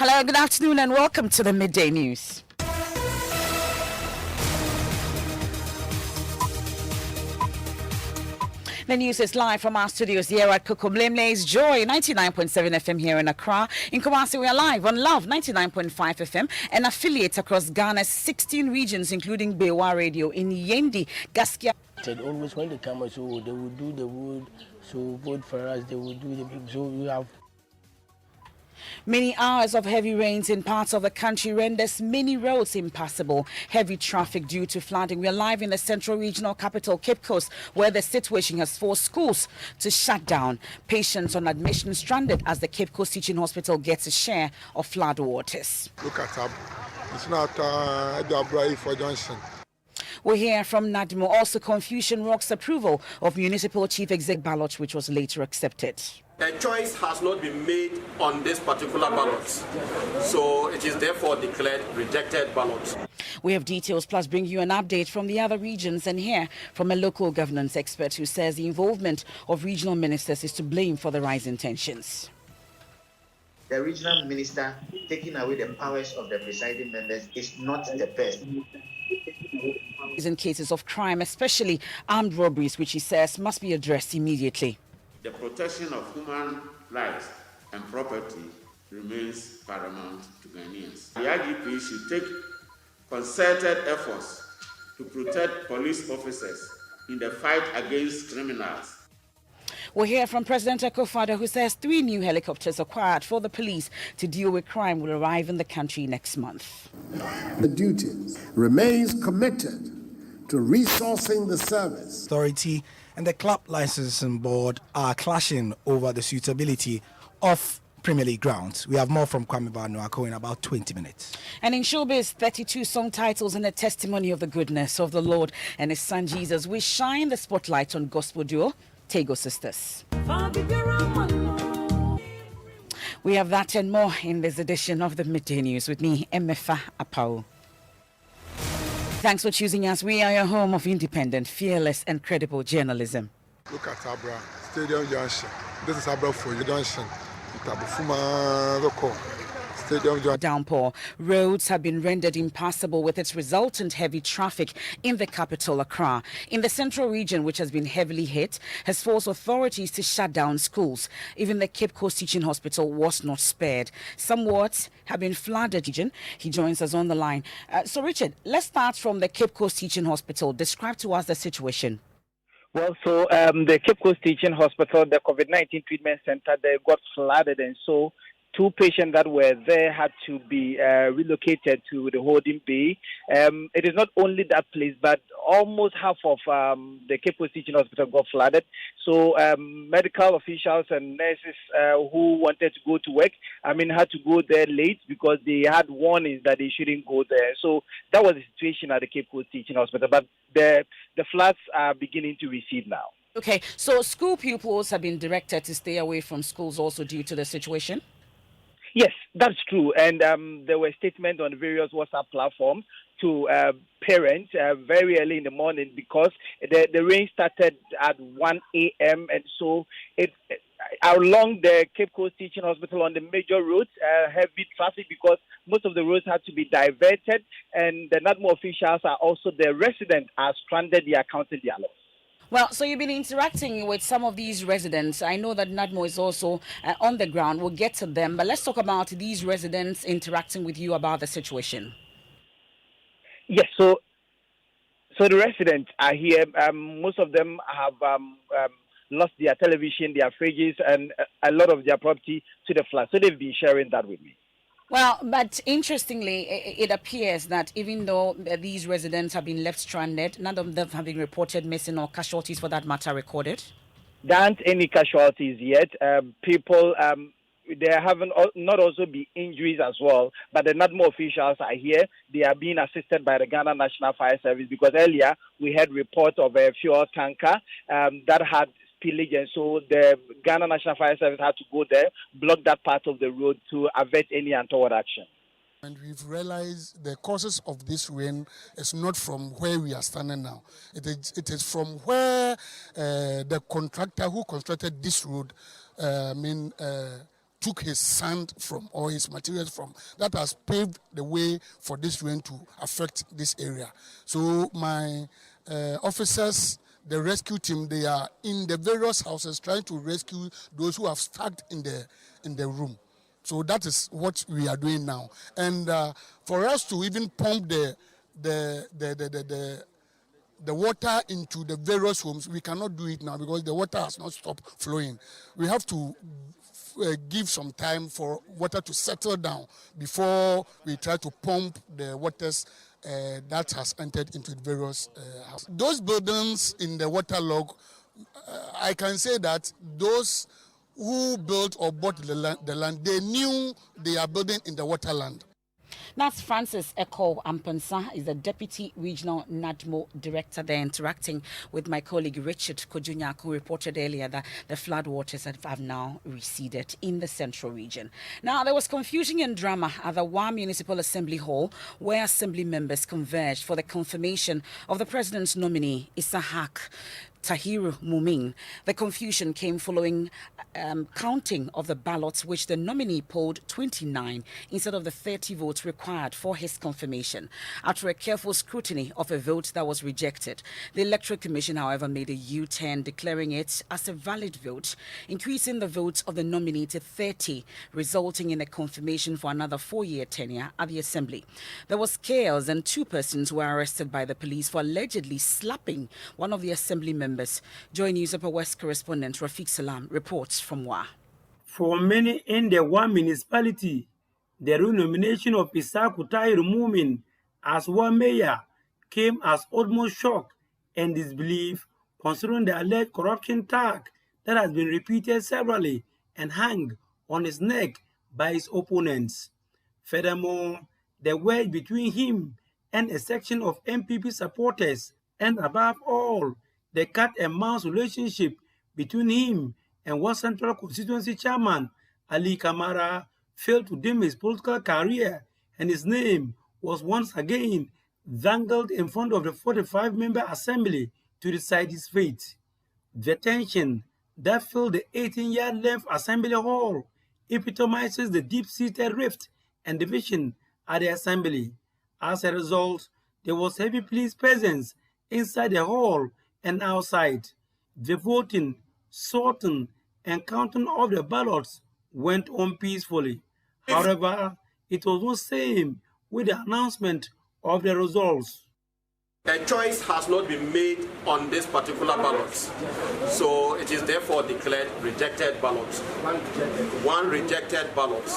Hello, good afternoon, and welcome to the Midday News. The news is live from our studios here at Kokomlemle's Joy 99.7 FM here in Accra. In Kumasi, we are live on Love 99.5 FM and affiliates across Ghana's 16 regions, including Bewa Radio in Yendi, Gaskia. Always when they come, so they will do the wood, so vote for us, they will do the big, so we have. Many hours of heavy rains in parts of the country renders many roads impassable. Heavy traffic due to flooding. We are live in the central regional capital, Cape Coast, where the situation has forced schools to shut down. Patients on admission stranded as the Cape Coast Teaching Hospital gets a share of flood waters. Look at that. It's not a for Johnson. We hear from Nadmo. Also, confusion rocks approval of municipal chief exec ballot, which was later accepted. A choice has not been made on this particular ballot, so it is therefore declared rejected ballot. We have details, plus bring you an update from the other regions, and hear from a local governance expert who says the involvement of regional ministers is to blame for the rise in tensions. The regional minister taking away the powers of the presiding members is not the best. In cases of crime, especially armed robberies, which he says must be addressed immediately. The protection of human lives and property remains paramount to Ghanaians. The IGP should take concerted efforts to protect police officers in the fight against criminals. We'll hear from President Akufo-Addo, who says 3 new helicopters acquired for the police to deal with crime will arrive in the country next month. The duty remains committed to resourcing the service. Authority and the club licensing board are clashing over the suitability of Premier League grounds. We have more from Kwame Banuako in about 20 minutes. And in showbiz, 32 song titles and a testimony of the goodness of the Lord and His Son Jesus. We shine the spotlight on gospel duo Tego Sisters. We have that and more in this edition of the Midday News with me, Emefa Apau. Thanks for choosing us. We are your home of independent, fearless, and credible journalism. Look at Abra, Stadium Junction. This is Abra for you, Junction. Itabufuma, local. Stadium Junction. Downpour. Roads have been rendered impassable with its resultant heavy traffic in the capital, Accra. In the central region, which has been heavily hit, has forced authorities to shut down schools. Even the Cape Coast Teaching Hospital was not spared. Some wards have been flooded. He joins us on the line. So, Richard, let's start from the Cape Coast Teaching Hospital. Describe to us the situation. Well, so the Cape Coast Teaching Hospital, the COVID-19 treatment center, they got flooded, and so 2 patients that were there had to be relocated to the holding bay. It is not only that place, but almost half of the Cape Coast Teaching Hospital got flooded. So medical officials and nurses who wanted to go to work, had to go there late because they had warnings that they shouldn't go there. So that was the situation at the Cape Coast Teaching Hospital. But the floods are beginning to recede now. Okay, so school pupils have been directed to stay away from schools also due to the situation? Yes, that's true. And there were statements on various WhatsApp platforms to parents very early in the morning because the rain started at 1 a.m. And so it along the Cape Coast Teaching Hospital on the major roads, heavy traffic because most of the roads had to be diverted. And the NADMO officials are also the residents are stranded. They are counting their loss. Well, so you've been interacting with some of these residents. I know that NADMO is also on the ground. We'll get to them. But let's talk about these residents interacting with you about the situation. Yes, so the residents are here. Most of them have lost their television, their fridges, and a lot of their property to the flood. So they've been sharing that with me. Well, but interestingly, it appears that even though these residents have been left stranded, none of them have been reported missing or casualties for that matter recorded? There aren't any casualties yet. People, there haven't not also been injuries as well, but the NADMO officials are here. They are being assisted by the Ghana National Fire Service because earlier we had reports of a fuel tanker that had spillage, and so the Ghana National Fire Service had to go there, block that part of the road to avert any untoward action. And we've realized the causes of this rain is not from where we are standing now. It is from where the contractor who constructed this road 2 took his sand from, or his materials from, that has paved the way for this rain to affect this area. So my officers, the rescue team, they are in the various houses trying to rescue those who have stuck in the room. So that is what we are doing now. And for us to even pump the water into the various homes, we cannot do it now because the water has not stopped flowing. We have to give some time for water to settle down before we try to pump the waters that has entered into the various houses. Those buildings in the waterlog, I can say that those who built or bought the land, they knew they are building in the waterland. That's Francis Eko Ampensa, is the Deputy Regional NADMO Director there, interacting with my colleague Richard Kojunyak, who reported earlier that the floodwaters have now receded in the central region. Now, there was confusion and drama at the Wa Municipal Assembly Hall, where assembly members converged for the confirmation of the president's nominee, Isahak Tahiru Mumin. The confusion came following counting of the ballots, which the nominee polled 29 instead of the 30 votes required for his confirmation. After a careful scrutiny of a vote that was rejected, the Electoral Commission, however, made a U-turn, declaring it as a valid vote, increasing the votes of the nominee to 30, resulting in a confirmation for another 4-year tenure at the Assembly. There was chaos, and 2 persons were arrested by the police for allegedly slapping one of the Assembly members. Joy News Upper West correspondent Rafiq Salam reports from Wa. For many in the Wa municipality, the renomination of Isaaku Tahiru Mumin as Wa mayor came as almost shock and disbelief, considering the alleged corruption tag that has been repeated severally and hung on his neck by his opponents. Furthermore, the wedge between him and a section of MPP supporters, and above all, the cat and mouse relationship between him and Wa Central Constituency Chairman Ali Kamara failed to dim his political career, and his name was once again dangled in front of the 45-member assembly to decide his fate. The tension that filled the 18-yard length assembly hall epitomizes the deep-seated rift and division at the assembly. As a result, there was heavy police presence inside the hall and outside. The voting, sorting, and counting of the ballots went on peacefully. However, it was the same with the announcement of the results. A choice has not been made on this particular ballot, so it is therefore declared rejected ballot. One rejected ballot.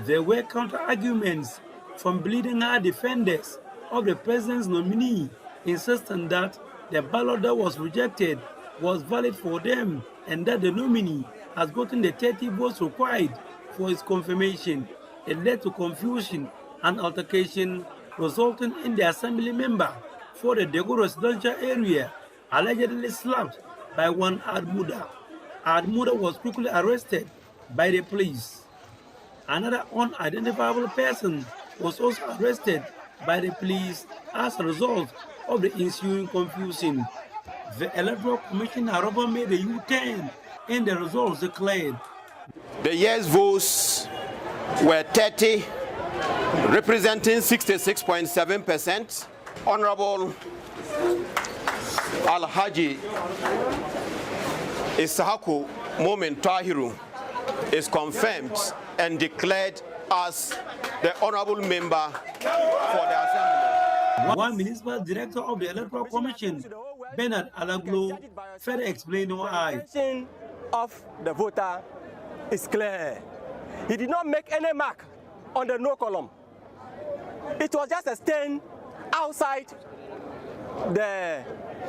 There were counter-arguments from bleeding-heart defenders of the president's nominee, insisting that the ballot that was rejected was valid for them and that the nominee has gotten the 30 votes required for his confirmation. It led to confusion and altercation, resulting in the assembly member for the Dego residential area allegedly slapped by one Admuda. Admuda was quickly arrested by the police. Another unidentifiable person was also arrested by the police as a result of the ensuing confusion. The Electoral Commission, however, made a U-turn and the results declared. The yes votes were 30, representing 66.7%. Honorable Alhaji Isahaku Mumin Tahiru is confirmed and declared as the honorable member for the Assembly. One municipal director of the Electoral Commission, Bernard Alaglo, further explained why. The intention of the voter is clear. He did not make any mark on the no column. It was just a stain outside the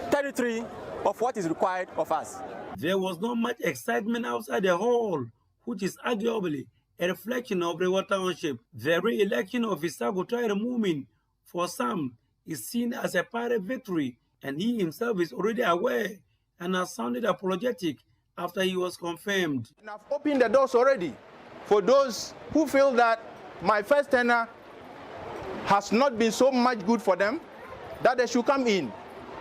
territory of what is required of us. There was not much excitement outside the hall, which is arguably a reflection of the Wa Township. The re-election of Isaaku Tahiru Mumin for some is seen as a party victory, and he himself is already aware and has sounded apologetic after he was confirmed. And I've opened the doors already for those who feel that my first tenure has not been so much good for them, that they should come in,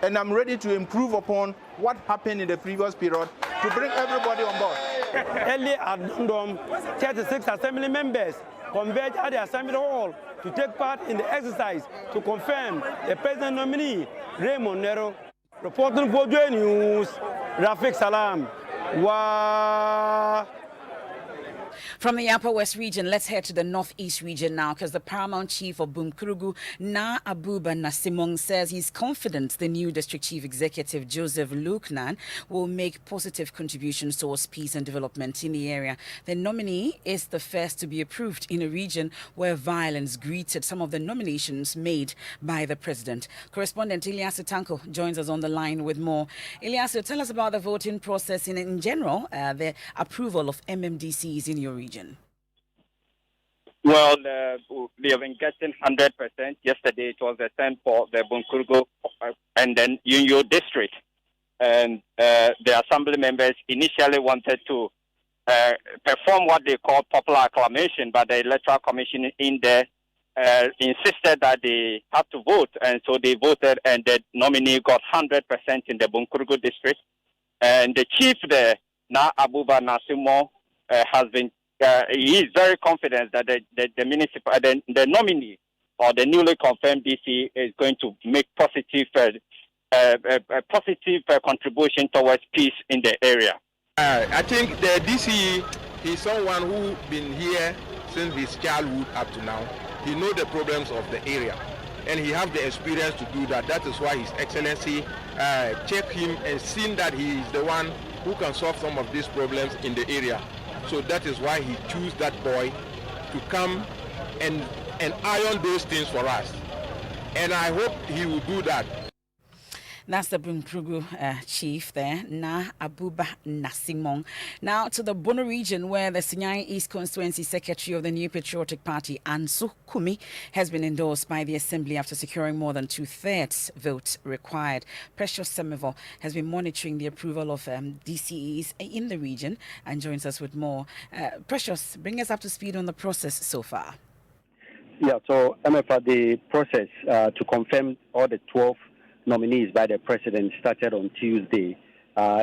and I'm ready to improve upon what happened in the previous period to bring everybody on board. Early at London, 36 assembly members converged at the Assembly Hall to take part in the exercise to confirm the president nominee, Raymond Nero. Reporting for Joy News, Rafik Salam. From the Upper West region, let's head to the Northeast region now, because the paramount chief of Bumkurugu, Na Abuba Nasimong, says he's confident the new district chief executive, Joseph Luknan, will make positive contributions towards peace and development in the area. The nominee is the first to be approved in a region where violence greeted some of the nominations made by the president. Correspondent Ilyasu Tanko joins us on the line with more. Ilyasu, tell us about the voting process in general, the approval of MMDCs in your region. Well, we have been getting 100%. Yesterday it was the same for the Bunkurugu and then Yunyo district. And the assembly members initially wanted to perform what they call popular acclamation, but the Electoral Commission in there insisted that they have to vote. And so they voted, and the nominee got 100% in the Bunkurugu district. And the chief there, Na Abuba Nasimo, has been he is very confident that the nominee or the newly confirmed DC is going to make positive contribution towards peace in the area. I think the DC is someone who's been here since his childhood up to now. He knows the problems of the area, and he has the experience to do that. That is why His Excellency checked him and seen that he is the one who can solve some of these problems in the area. So that is why he chose that boy to come and iron those things for us. And I hope he will do that. That's the Bumkurugu chief there, Na Abuba Nasimong. Now to the Bono region, where the Sunyani East Constituency Secretary of the New Patriotic Party, Ansu Kumi, has been endorsed by the Assembly after securing more than 2/3 votes required. Precious Semevo has been monitoring the approval of DCEs in the region and joins us with more. Precious, bring us up to speed on the process so far. Yeah, so MFA, the process to confirm all the 12 nominees by the president started on Tuesday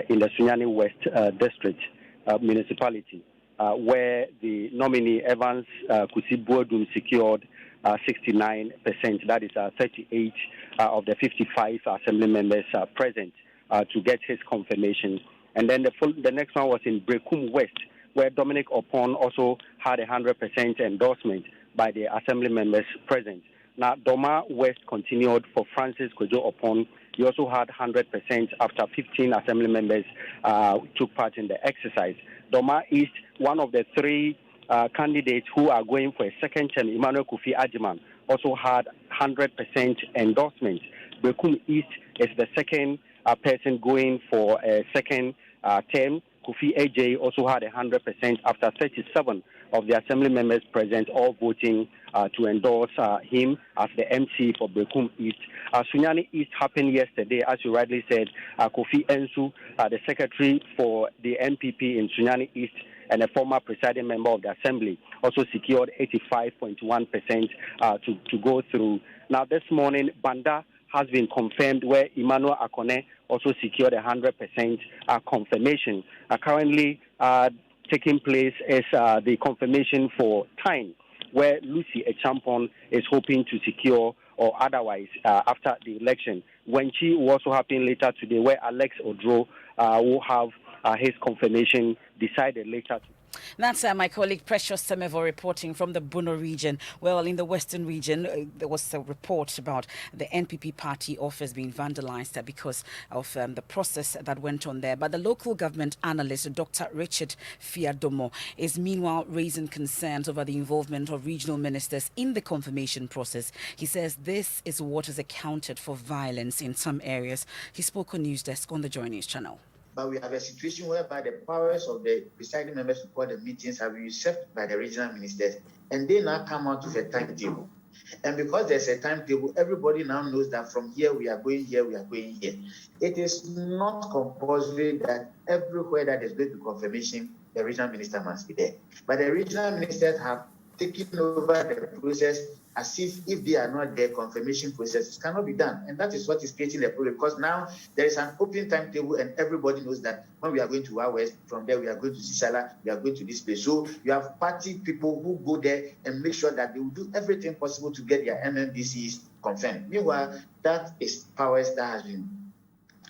in the Sunyani West District municipality, where the nominee Evans Kusibuodum secured 69%. That is 38 of the 55 assembly members present to get his confirmation. And then the next one was in Brekum West, where Dominic Opon also had 100% endorsement by the assembly members present. Now, Doma West continued for Francis Kojo Opon. He also had 100% after 15 assembly members took part in the exercise. Doma East, one of the three candidates who are going for a second term, Emmanuel Kofi Ajiman, also had 100% endorsement. Bekum East is the second person going for a second term. Kofi AJ also had 100% after 37 of the assembly members present, all voting to endorse him as the MC for Bekum East. Sunyani East happened yesterday, as you rightly said. Kofi Ensu, the secretary for the NPP in Sunyani East and a former presiding member of the assembly, also secured 85.1% to go through. Now, this morning, Banda has been confirmed, where Emmanuel Akone also secured 100% confirmation. Currently taking place is the confirmation for Tyne, where Lucy Echampon is hoping to secure, or otherwise after the election. Wenchi will also happen later today, where Alex Odro will have his confirmation decided later. That's my colleague Precious Semevo reporting from the Bono region. Well, in the Western region, there was a report about the NPP party office being vandalized because of the process that went on there. But the local government analyst, Dr. Richard Fiadomo, is meanwhile raising concerns over the involvement of regional ministers in the confirmation process. He says this is what has accounted for violence in some areas. He spoke on News Desk on the Joy News channel. But we have a situation whereby the powers of the presiding members to call the meetings have been usurped by the regional ministers, and they now come out with a timetable. And because there's a timetable, everybody now knows that from here we are going here, we are going here. It is not compulsory that everywhere that is going to confirmation, the regional minister must be there. But the regional ministers have taken over the process as if they are not there, confirmation processes cannot be done. And that is what is creating the problem, because now there is an open timetable and everybody knows that when we are going to our west, from there we are going to Sisala, we are going to this place. So you have party people who go there and make sure that they will do everything possible to get their MMDCs confirmed. Meanwhile, that is powers that has been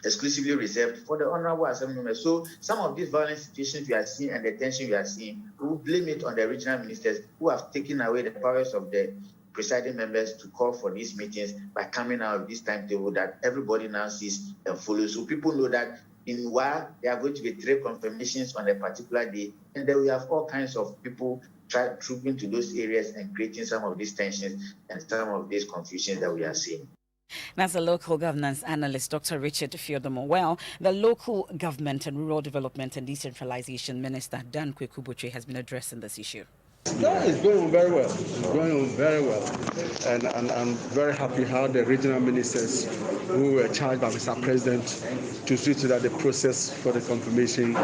exclusively reserved for the honorable assembly members. So some of these violent situations we are seeing and the tension we are seeing, we will blame it on the regional ministers who have taken away the powers of the presiding members to call for these meetings by coming out of this timetable that everybody now sees and follows. So people know that in while there are going to be 3 confirmations on a particular day, and then we have all kinds of people trooping to those areas and creating some of these tensions and some of these confusions that we are seeing. That's the local governance analyst, Dr. Richard Fiodomo. Well, the local government and rural development and decentralization minister, Dan Kwekubuche, has been addressing this issue. Yeah, it's going on very well. It's going on very well. And I'm very happy how the regional ministers who were charged by Mr. President to see to that the process for the confirmation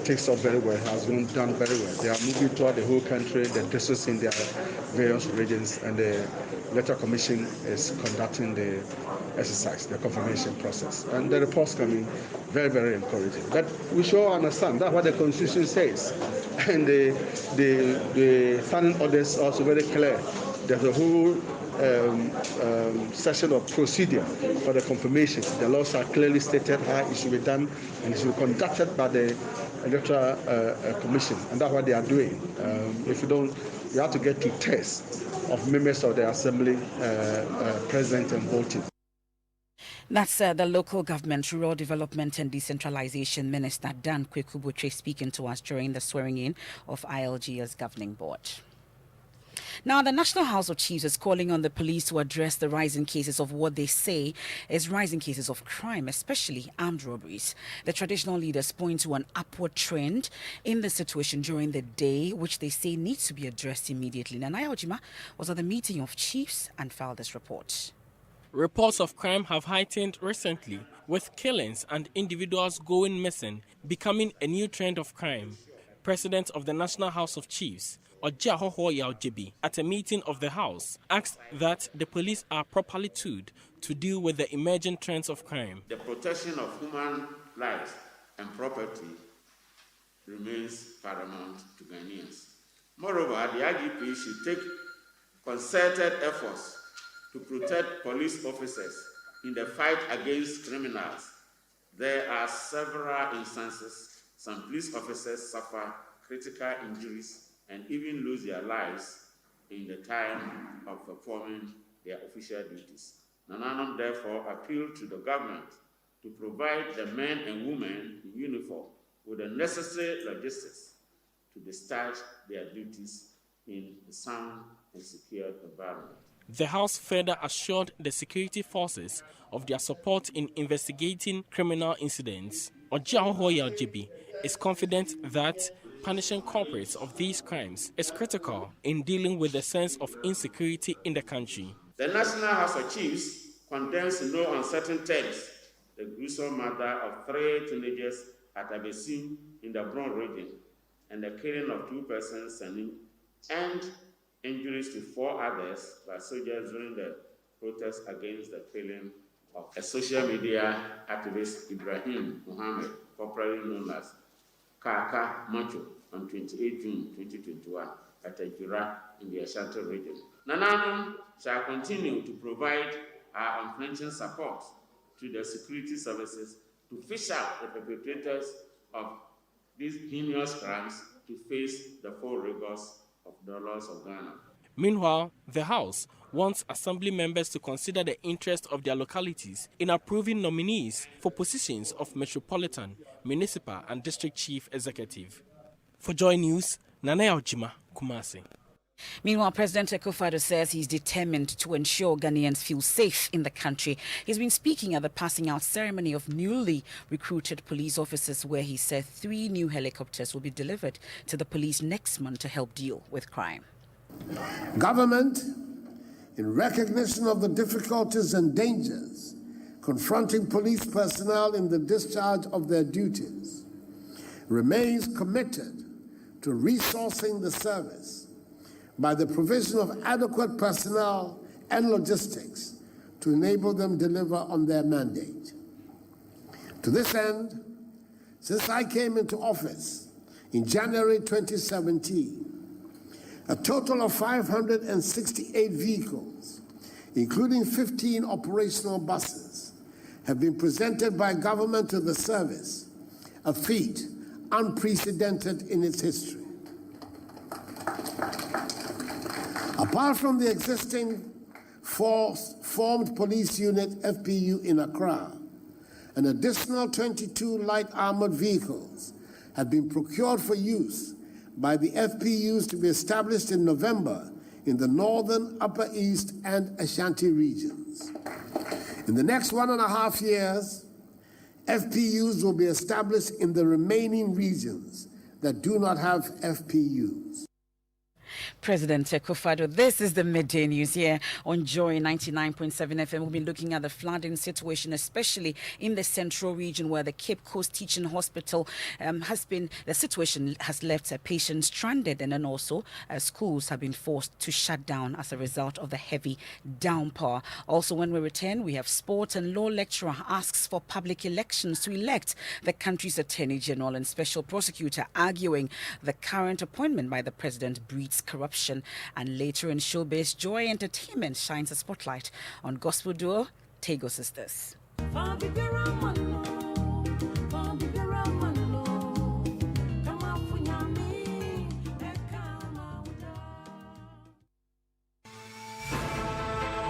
takes off very well, has been done very well. They are moving throughout the whole country, the districts in their various regions, and the Electoral Commission is conducting the exercise, the confirmation process. And the reports coming very, very encouraging. But we should all understand that's what the Constitution says. And the standing orders are also very clear. There's a whole session of procedure for the confirmation. The laws are clearly stated how it should be done, and it should be conducted by the Electoral Commission, and that's what they are doing. If you don't, you have to get to tests of members of the Assembly present and voting. That's the local government, rural development and decentralization minister, Dan Kwekubuche, speaking to us during the swearing-in of ILG's governing board. Now, the National House of Chiefs is calling on the police to address the rising cases of what they say is rising cases of crime, especially armed robberies. The traditional leaders point to an upward trend in the situation during the day, which they say needs to be addressed immediately. Nanaya Ojima was at the meeting of chiefs and filed this report. Reports of crime have heightened recently, with killings and individuals going missing becoming a new trend of crime. President of the National House of Chiefs, Ojiahoho Yaojibi, at a meeting of the House, asked that the police are properly tooled to deal with the emerging trends of crime. The protection of human lives and property remains paramount to Ghanaians. Moreover, the IGP should take concerted efforts to protect police officers in the fight against criminals. There are several instances some police officers suffer critical injuries and even lose their lives in the time of performing their official duties. Nananum therefore appealed to the government to provide the men and women in uniform with the necessary logistics to discharge their duties in a sound and secure environment. The House further assured the security forces of their support in investigating criminal incidents. Ojiahoho Yaojibi is confident that punishing culprits of these crimes is critical in dealing with the sense of insecurity in the country. The National House of Chiefs condemns in no uncertain terms the gruesome murder of 3 teenagers at Abesim in the Bron region and the killing of 2 persons and injuries to 4 others by soldiers during the protest against the killing of a social media activist, Ibrahim Muhammad, popularly known as Kaka Macho, on 28 June 2021 at Ajura in the Ashanti region. Nananum shall continue to provide our unflinching support to the security services to fish out the perpetrators of these heinous crimes to face the full rigors of the laws of Ghana. Meanwhile, the House wants Assembly members to consider the interest of their localities in approving nominees for positions of Metropolitan, Municipal and District Chief Executive. For Joy News, Nanaya Ojima, Kumasi. Meanwhile, President Akufo-Addo says he's determined to ensure Ghanaians feel safe in the country. He's been speaking at the passing out ceremony of newly recruited police officers, where he said 3 new helicopters will be delivered to the police next month to help deal with crime. Government, in recognition of the difficulties and dangers confronting police personnel in the discharge of their duties, remains committed to resourcing the service by the provision of adequate personnel and logistics to enable them deliver on their mandate. To this end, since I came into office in January 2017, a total of 568 vehicles, including 15 operational buses, have been presented by government to the service, a feat unprecedented in its history. Apart from the existing formed police unit FPU in Accra, an additional 22 light armored vehicles have been procured for use by the FPUs to be established in November in the northern, Upper East, and Ashanti regions. In the next 1.5 years, FPUs will be established in the remaining regions that do not have FPUs. President Akufo-Addo. This is the Midday News here on Joy 99.7 FM. We'll be looking at the flooding situation, especially in the central region where the Cape Coast Teaching Hospital the situation has left patients stranded, and then also schools have been forced to shut down as a result of the heavy downpour. Also, when we return, we have sports, and law lecturer asks for public elections to elect the country's Attorney General and Special Prosecutor, arguing the current appointment by the President breeds corruption. And later in showbiz, Joy Entertainment shines a spotlight on gospel duo Tego Sisters.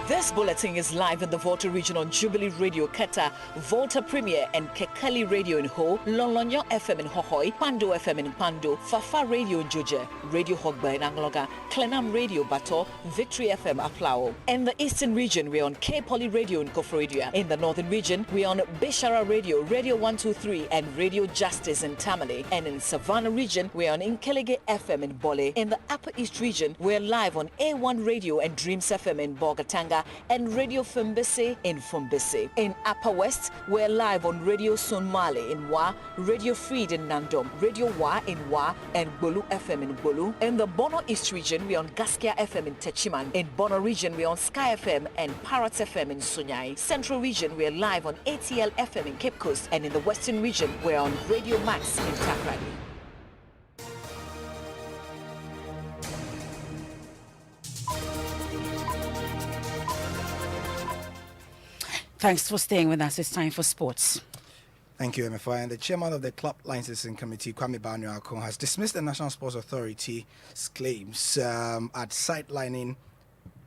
This bulletin is live in the Volta region on Jubilee Radio Keta, Volta Premier and Kekali Radio in Ho, Lolonyo FM in Hohoi, Pando FM in Pando, Fafa Radio in Joje, Radio Hogba in Angloga, Klenam Radio Bato, Victory FM Aplao. In the Eastern region, we're on K Poly Radio in Kofredia. In the Northern region, we're on Bishara Radio, Radio 123 and Radio Justice in Tamale. And in Savannah region, we're on Inkelege FM in Bole. In the Upper East region, we're live on A1 Radio and Dreams FM in Bogatanga and Radio Fumbese in Fumbese. In Upper West, we're live on Radio Sonmale in Wa, Radio Freed in Nandom, Radio Wa in Wa, and Bolu FM in Bolu. In the Bono East region, we're on Gaskia FM in Techiman. In Bono region, we're on Sky FM and Parrots FM in Sunyai. Central region, we're live on ATL FM in Cape Coast. And in the Western region, we're on Radio Max in Takrady. Thanks for staying with us. It's time for sports. Thank you, MFI. And the chairman of the Club Licensing Committee, Kwame Banu-Akon, has dismissed the National Sports Authority's claims at sidelining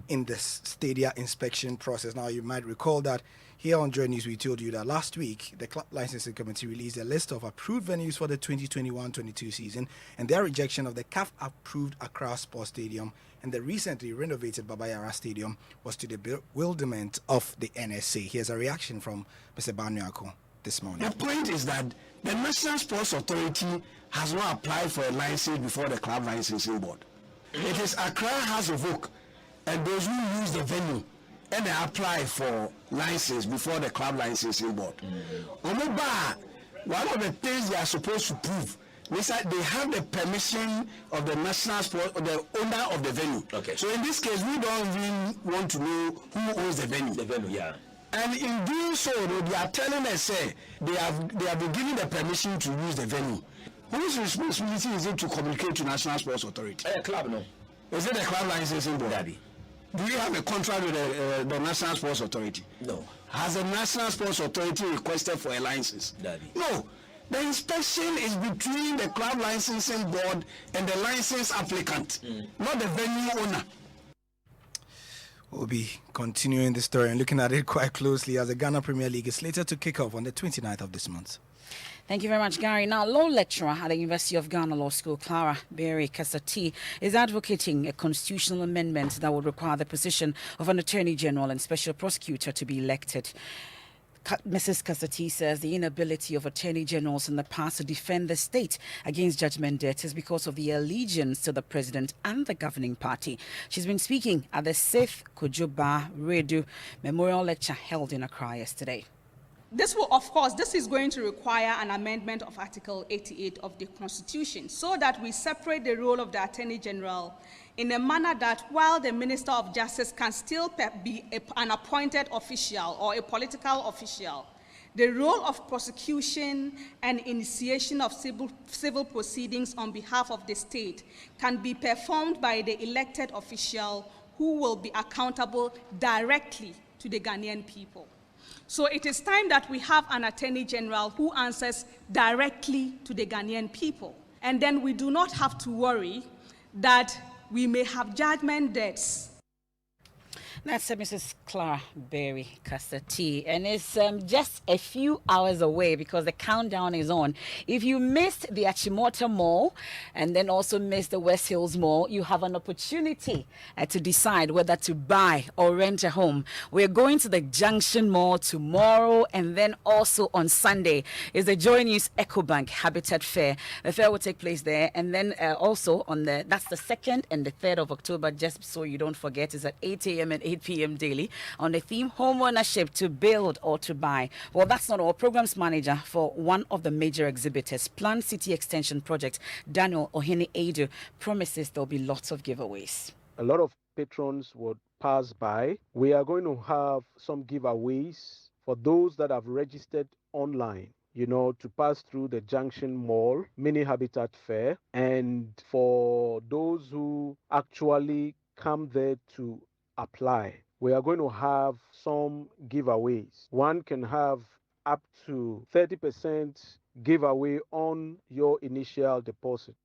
in the stadia inspection process. Now, you might recall that here on Joy News, we told you that last week, the Club Licensing Committee released a list of approved venues for the 2021-22 season, and their rejection of the CAF-approved Accra Sports Stadium and the recently renovated Baba Yara Stadium was to the bewilderment of the NSA. Here's a reaction from Mr. Banu-Akon this morning. The point is that the National Sports Authority has not applied for a license before the Club Licensing Board. It is Accra has a vote, and those who use the venue and they apply for license before the Club Licensing Board. One of the things they are supposed to prove is that they have the permission of the National Sport, or the owner of the venue. Okay. So in this case, we don't really want to know who owns the venue. The venue, yeah. And in doing so, they are telling us they have been given the permission to use the venue. Whose responsibility is it to communicate to National Sports Authority? Club, no. Is it the Club Licensing Board? Daddy. Do you have a contract with the National Sports Authority? No. Has the National Sports Authority requested for a license? Daddy. No. The inspection is between the Club Licensing Board and the license applicant, not the venue owner. We'll be continuing the story and looking at it quite closely as the Ghana Premier League is slated to kick off on the 29th of this month. Thank you very much, Gary. Now, law lecturer at the University of Ghana Law School, Clara Berry Kasati, is advocating a constitutional amendment that would require the position of an Attorney General and Special Prosecutor to be elected. Mrs. Kasati says the inability of attorney generals in the past to defend the state against judgment debt is because of the allegiance to the president and the governing party. She's been speaking at the 6th Kojoba Radio Memorial Lecture held in Accra yesterday. This will, of course, this is going to require an amendment of Article 88 of the Constitution so that we separate the role of the Attorney General in a manner that while the Minister of Justice can still be an appointed official or a political official, the role of prosecution and initiation of civil proceedings on behalf of the state can be performed by the elected official who will be accountable directly to the Ghanaian people. So it is time that we have an Attorney General who answers directly to the Ghanaian people. And then we do not have to worry that we may have judgment debts. That's Mrs. Clara Berry Kasati, and it's just a few hours away because the countdown is on. If you missed the Achimota Mall and then also missed the West Hills Mall, you have an opportunity to decide whether to buy or rent a home. We're going to the Junction Mall tomorrow, and then also on Sunday is the Joy News EcoBank Habitat Fair. The fair will take place there, and then also on that's the 2nd and the 3rd of October, just so you don't forget, is at 8 a.m. and 8 p.m. daily on the theme home ownership, to build or to buy. Well, that's not all. Programs manager for one of the major exhibitors, Planned City Extension Project, Daniel Ohene Edu, promises there'll be lots of giveaways. A lot of patrons would pass by. We are going to have some giveaways for those that have registered online, to pass through the Junction Mall Mini Habitat Fair, and for those who actually come there to apply. We are going to have some giveaways. One can have up to 30% giveaway on your initial deposit.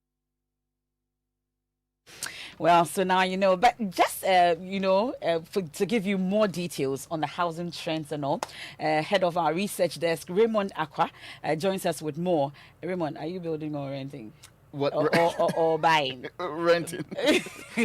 Well, so now you know, but just, to give you more details on the housing trends and all, head of our research desk, Raymond Aqua, joins us with more. Raymond, are you building or renting? What? Or buying? Renting.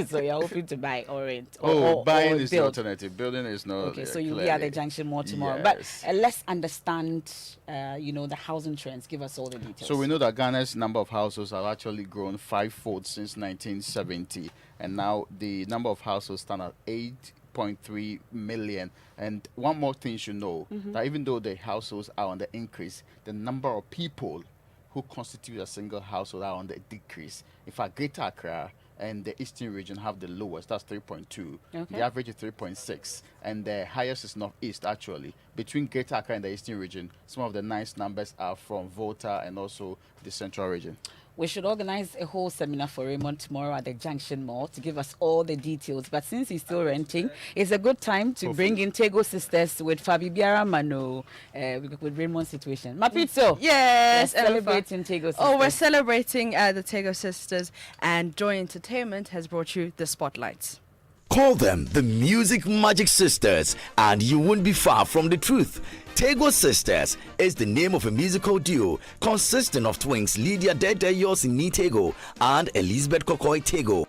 So you're hoping to buy or rent? Buying or is build. the alternative. Building is not. Okay, so you'll be at the Junction Mall tomorrow. Yes. But let's understand, the housing trends. Give us all the details. So we know that Ghana's number of households have actually grown 5-fold since 1970, and now the number of households stand at 8.3 million. And one more thing you should know, that even though the households are on the increase, the number of people who constitute a single household are on the decrease. In fact, Greater Accra and the Eastern region have the lowest, that's 3.2. Okay. The average is 3.6, and the highest is Northeast, actually. Between Greater Accra and the Eastern region, some of the nice numbers are from Volta and also the Central region. We should organize a whole seminar for Raymond tomorrow at the Junction Mall to give us all the details. But since he's still renting, it's a good time to bring in Tego Sisters with Fabi Biara Mano, with Raymond's situation. Mapito. Yes. We're celebrating Tego Sisters. Oh, we're celebrating the Tego Sisters, and Joy Entertainment has brought you the spotlights. Call them the Music Magic Sisters, and you won't be far from the truth. Tego Sisters is the name of a musical duo consisting of twins Lydia Dede Yosini Tego and Elizabeth Kokoi Tego.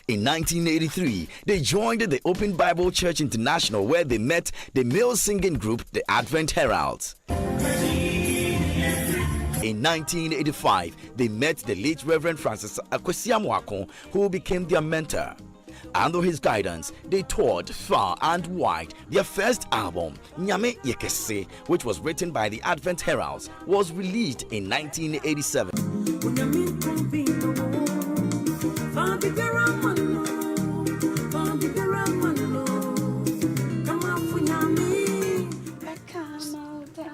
In 1983, they joined the Open Bible Church International, where they met the male singing group, the Advent Heralds. In 1985, they met the late Reverend Francis Akwesiamuakon, who became their mentor. Under his guidance, they toured far and wide. Their first album, Nyame Yekese, which was written by the Advent Heralds, was released in 1987.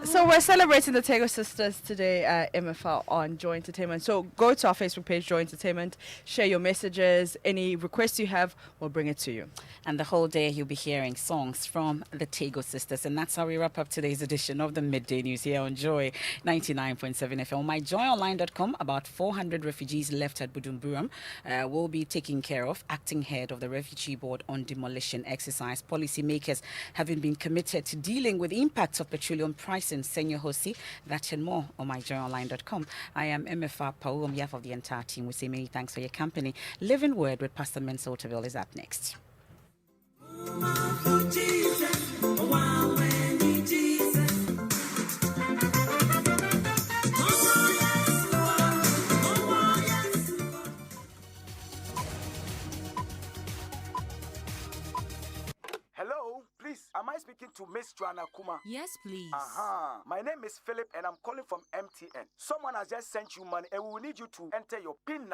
So we're celebrating the Tego Sisters today at MFR on Joy Entertainment. So go to our Facebook page, Joy Entertainment, share your messages, any requests you have, we'll bring it to you. And the whole day you'll be hearing songs from the Tego Sisters. And that's how we wrap up today's edition of the Midday News here on Joy 99.7 FM. On myjoyonline.com, about 400 refugees left at Budumburam will be taken care of. Acting head of the Refugee Board on Demolition Exercise. Policymakers having been committed to dealing with the impacts of petroleum pricing. Senior Hosi, that and more on myjoyonline.com. I am MFR Paul. On behalf of the entire team, we say many thanks for your company. Living Word with Pastor Mensa Otaville is up next. Hello, please, I'm to Miss Joanna Kuma? Yes, please. My name is Philip and I'm calling from MTN. Someone has just sent you money and we will need you to enter your PIN number